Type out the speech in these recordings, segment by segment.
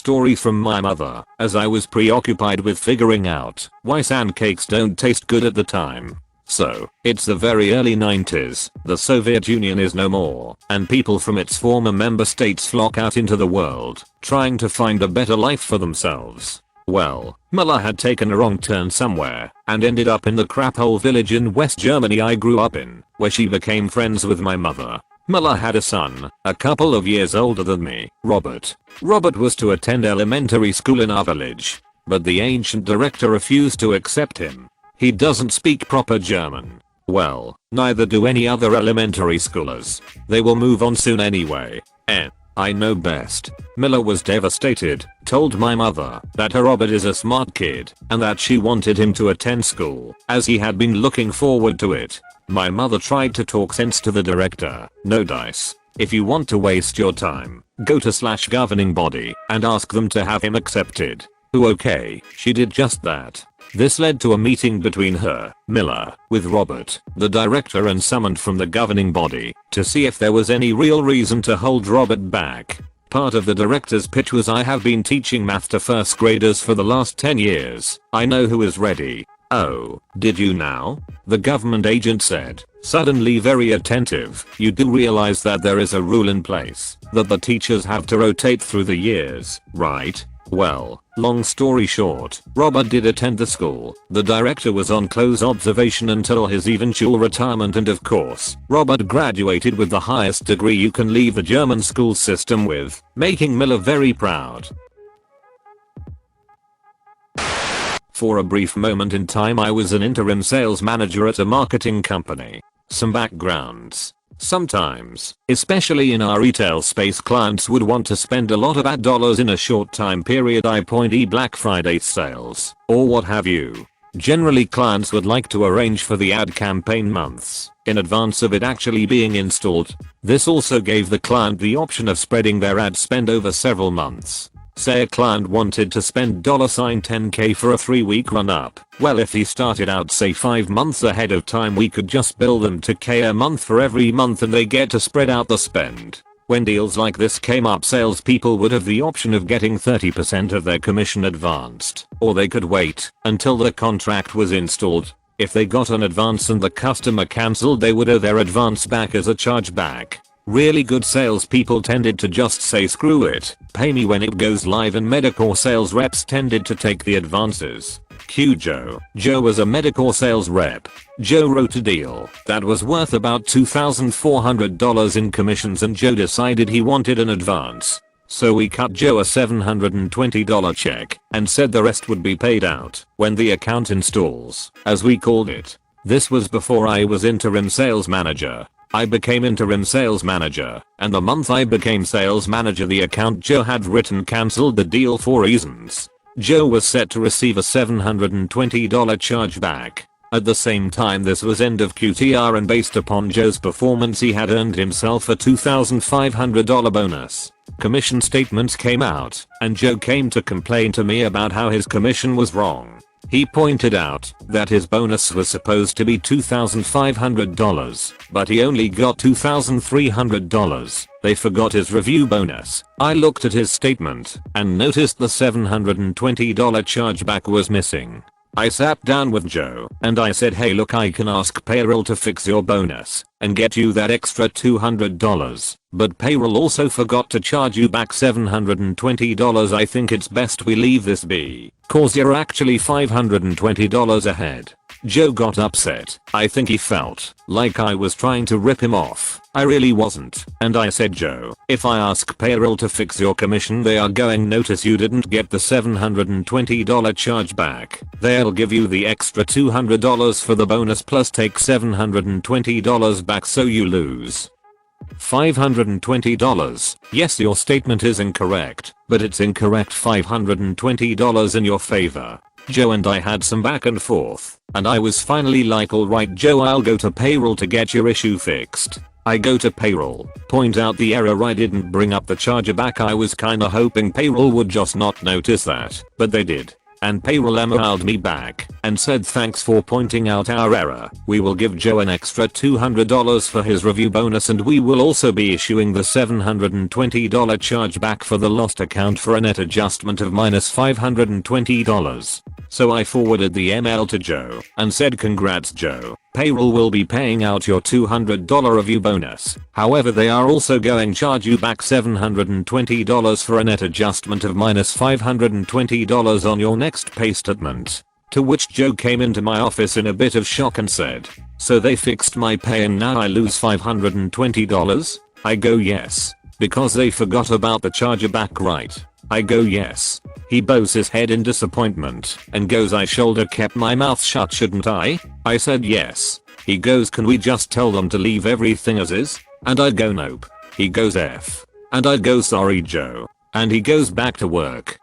story from my mother, as I was preoccupied with figuring out why pancakes don't taste good at the time. So, it's the very early 90s, the Soviet Union is no more, and people from its former member states flock out into the world, trying to find a better life for themselves. Well, Miller had taken a wrong turn somewhere, and ended up in the crap-hole village in West Germany I grew up in, where she became friends with my mother. Miller had a son, a couple of years older than me, Robert. Robert was to attend elementary school in our village, but the ancient director refused to accept him. He doesn't speak proper German. Well, neither do any other elementary schoolers. They will move on soon anyway. I know best. Miller was devastated, told my mother that her Robert is a smart kid and that she wanted him to attend school as he had been looking forward to it. My mother tried to talk sense to the director. No dice. If you want to waste your time, go to /governing body and ask them to have him accepted. Okay, she did just that. This led to a meeting between her, Miller, with Robert, the director, and summoned from the governing body to see if there was any real reason to hold Robert back. Part of the director's pitch was, I have been teaching math to first graders for the last 10 years. I know who is ready. Oh, did you now? The government agent said, suddenly very attentive. You do realize that there is a rule in place, that the teachers have to rotate through the years, right? Well, long story short, Robert did attend the school. The director was on close observation until his eventual retirement, and of course, Robert graduated with the highest degree you can leave the German school system with, making Miller very proud. For a brief moment in time I was an interim sales manager at a marketing company. Some backgrounds. Sometimes, especially in our retail space, clients would want to spend a lot of ad dollars in a short time period, i.e. Black Friday sales, or what have you. Generally clients would like to arrange for the ad campaign months in advance of it actually being installed. This also gave the client the option of spreading their ad spend over several months. Say a client wanted to spend $10K for a 3-week run-up. Well, if he started out say 5 months ahead of time, we could just bill them $2K a month for every month and they get to spread out the spend. When deals like this came up, salespeople would have the option of getting 30% of their commission advanced, or they could wait until the contract was installed. If they got an advance and the customer cancelled, they would owe their advance back as a chargeback. Really good salespeople tended to just say screw it, pay me when it goes live, and Medicare sales reps tended to take the advances. Cue Joe. Joe was a Medicare sales rep. Joe wrote a deal that was worth about $2,400 in commissions, and Joe decided he wanted an advance. So we cut Joe a $720 check and said the rest would be paid out when the account installs, as we called it. This was before I was interim sales manager. I became interim sales manager, and the month I became sales manager, the account Joe had written cancelled the deal for reasons. Joe was set to receive a $720 chargeback. At the same time, this was end of QTR, and based upon Joe's performance he had earned himself a $2,500 bonus. Commission statements came out, and Joe came to complain to me about how his commission was wrong. He pointed out that his bonus was supposed to be $2,500, but he only got $2,300. They forgot his review bonus. I looked at his statement and noticed the $720 chargeback was missing. I sat down with Joe and I said, hey look, I can ask payroll to fix your bonus and get you that extra $200, but payroll also forgot to charge you back $720. I think it's best we leave this be, cause you're actually $520 ahead. Joe got upset. I think he felt like I was trying to rip him off. I really wasn't. And I said, Joe, if I ask payroll to fix your commission, they are going notice you didn't get the $720 charge back. They'll give you the extra $200 for the bonus plus take $720 back, so you lose $520. Yes, your statement is incorrect, but it's incorrect $520 in your favor. Joe and I had some back and forth, and I was finally like, alright Joe, I'll go to payroll to get your issue fixed. I go to payroll, point out the error, I didn't bring up the chargeback. I was kinda hoping payroll would just not notice that, but they did. and payroll emailed me back and said thanks for pointing out our error. We will give Joe an extra $200 for his review bonus, and we will also be issuing the $720 chargeback for the lost account for a net adjustment of -$520. So I forwarded the email to Joe and said, congrats Joe, payroll will be paying out your $200 review bonus. However, they are also going to charge you back $720 for a net adjustment of -$520 on your next pay statement. To which Joe came into my office in a bit of shock and said, so they fixed my pay and now I lose $520? I go yes. Because they forgot about the chargeback, right? I go yes. He bows his head in disappointment and goes, I shoulda kept my mouth shut, shouldn't I? I said yes. He goes, can we just tell them to leave everything as is? And I go nope. He goes F. And I go sorry Joe. And he goes back to work.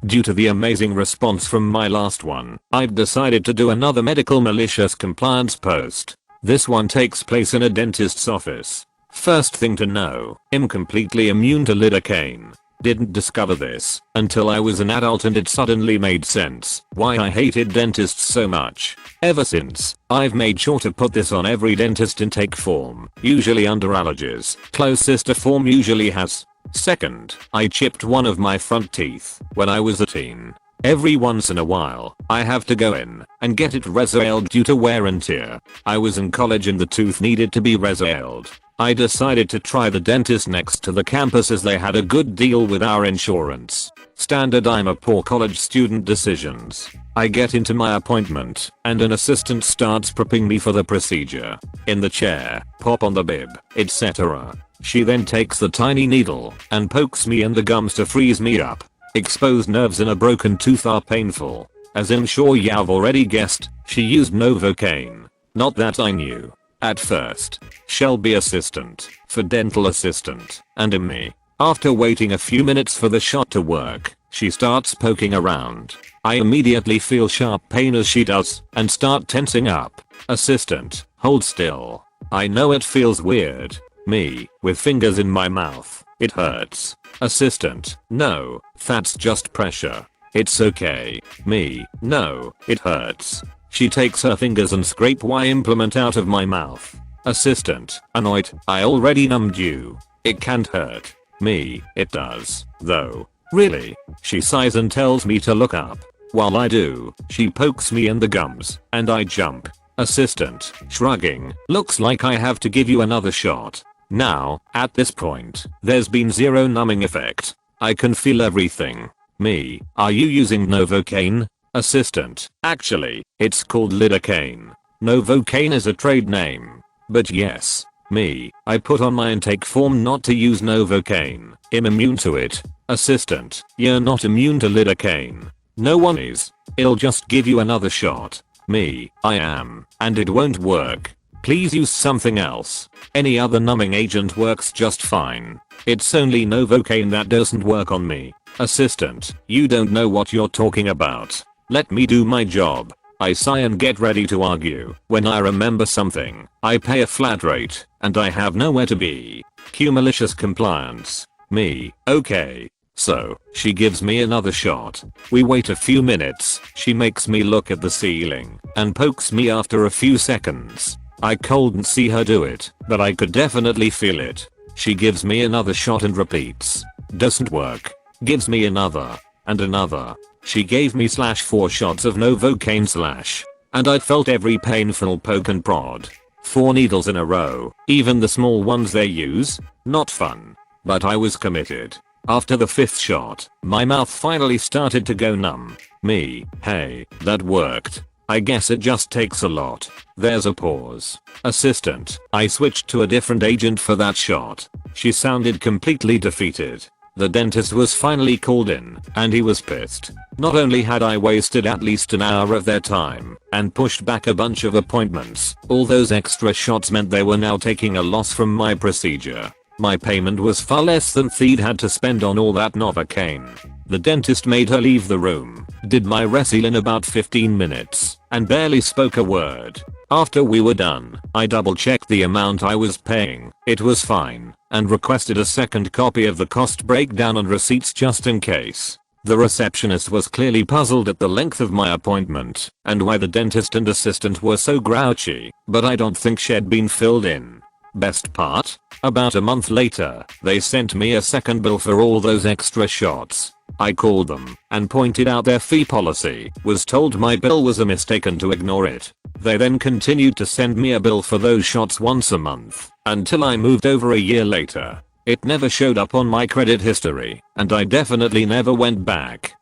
Due to the amazing response from my last one, I've decided to do another medical malicious compliance post. This one takes place in a dentist's office. First thing to know, I'm completely immune to lidocaine. Didn't discover this until I was an adult, and it suddenly made sense why I hated dentists so much. Ever since, I've made sure to put this on every dentist intake form, usually under allergies. Close sister form usually has. Second, I chipped one of my front teeth when I was a teen. Every once in a while, I have to go in and get it resealed due to wear and tear. I was in college and the tooth needed to be resealed. I decided to try the dentist next to the campus as they had a good deal with our insurance. Standard I'm a poor college student decisions. I get into my appointment and an assistant starts prepping me for the procedure. In the chair, pop on the bib, etc. She then takes the tiny needle and pokes me in the gums to freeze me up. Exposed nerves in a broken tooth are painful. As I'm sure you've already guessed, she used Novocaine. Not that I knew. At first, Shelby assistant, for dental assistant, and me. After waiting a few minutes for the shot to work, she starts poking around. I immediately feel sharp pain as she does, and start tensing up. Assistant, hold still. I know it feels weird. Me, with fingers in my mouth, it hurts. Assistant, no, that's just pressure. It's okay. Me, no, it hurts. She takes her fingers and scrape Y implement out of my mouth. Assistant, annoyed, I already numbed you. It can't hurt. Me, it does, though. Really? She sighs and tells me to look up. While I do, she pokes me in the gums, and I jump. Assistant, shrugging, looks like I have to give you another shot. Now, at this point, there's been zero numbing effect. I can feel everything. Me, are you using Novocaine? Assistant, actually, it's called lidocaine. Novocaine is a trade name. But yes. Me, I put on my intake form not to use Novocaine. I'm immune to it. Assistant, you're not immune to lidocaine. No one is. It'll just give you another shot. Me, I am, and it won't work. Please use something else. Any other numbing agent works just fine. It's only Novocaine that doesn't work on me. Assistant, you don't know what you're talking about. Let me do my job. I sigh and get ready to argue. When I remember something, I pay a flat rate, and I have nowhere to be. Cue malicious compliance. Me, okay. So, she gives me another shot. We wait a few minutes. She makes me look at the ceiling and pokes me after a few seconds. I couldn't see her do it, but I could definitely feel it. She gives me another shot and repeats. Doesn't work. Gives me another. And another. She gave me /4 shots of Novocaine / and I felt every painful poke and prod. 4 needles in a row, even the small ones they use. Not fun. But I was committed. After the 5th shot, my mouth finally started to go numb. Me, hey, that worked. I guess it just takes a lot. There's a pause. Assistant, I switched to a different agent for that shot. She sounded completely defeated. The dentist was finally called in, and he was pissed. Not only had I wasted at least an hour of their time, and pushed back a bunch of appointments, all those extra shots meant they were now taking a loss from my procedure. My payment was far less than they'd had to spend on all that Novocaine. The dentist made her leave the room, did my reseal in about 15 minutes, and barely spoke a word. After we were done, I double checked the amount I was paying, it was fine, and requested a second copy of the cost breakdown and receipts just in case. The receptionist was clearly puzzled at the length of my appointment and why the dentist and assistant were so grouchy, but I don't think she'd been filled in. Best part? About a month later, they sent me a second bill for all those extra shots. I called them and pointed out their fee policy, was told my bill was a mistake and to ignore it. They then continued to send me a bill for those shots once a month until I moved over a year later. It never showed up on my credit history, and I definitely never went back.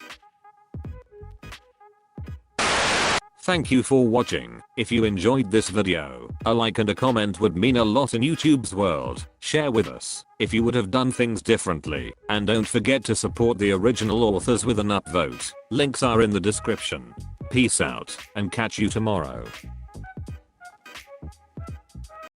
Thank you for watching. If you enjoyed this video, a like and a comment would mean a lot in YouTube's world. Share with us if you would have done things differently, and don't forget to support the original authors with an upvote. Links are in the description. Peace out, and catch you tomorrow.